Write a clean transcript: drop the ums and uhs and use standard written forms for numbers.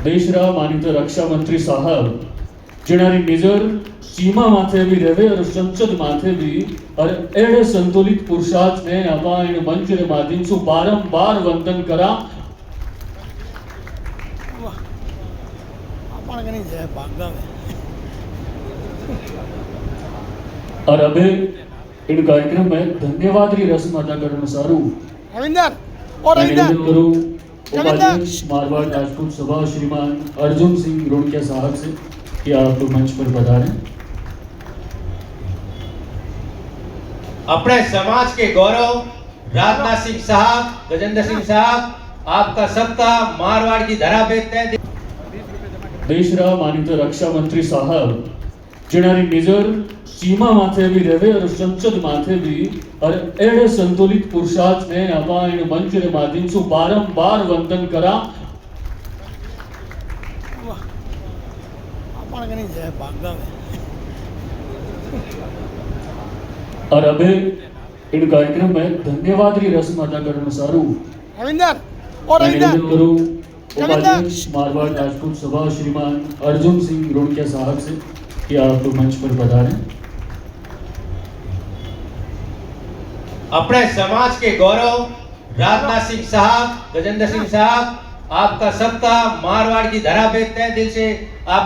દેશના માનીત રક્ષા મંત્રી સાહેબ જેનારી નિજર सीमा माथे भी रहे और संसद माथे भी और एड़े संतुलित पुरुषार्थ ने अपायण मंच के माध्यम से बारंबार वंदन करा और अबे इन कार्यक्रम में धन्यवाद की रस्म अदा करने सारू रविंदर और रविंदर करूं उपाध्यक्ष मारवाड़ राजपूत सभा श्रीमान अर्जुन सिंह रोड़किया साहब से कि आप मंच पर पधारें। अपने समाज के गौरव राजनाथ सिंह साहब, गजेंद्र सिंह साहब, आपका सबका मारवाड़ की धरा बेचते हैं। देशना मानित रक्षा मंत्री साहब जेनारी निजर सीमा माथे भी रहे और संसद माथे भी और एड़े संतुलित पुरुषार्थ ने अपायण मंच के माध्यम से बारंबार वंदन करा और अबे इन कार्यक्रम में धन्यवाद की रस्म अदा करने सारू रविंदर और रविंदर करूं उपाध्यक्ष मारवाड़ राजपूत सभा श्रीमान अर्जुन सिंह रोड़किया साहब से कि आप मंच पर पधारें। अपने समाज के गौरव राजनाथ सिंह साहब, गजेंद्र सिंह साहब, आपका सबका मारवाड़ की धरा बेचते हैं। दिल से आप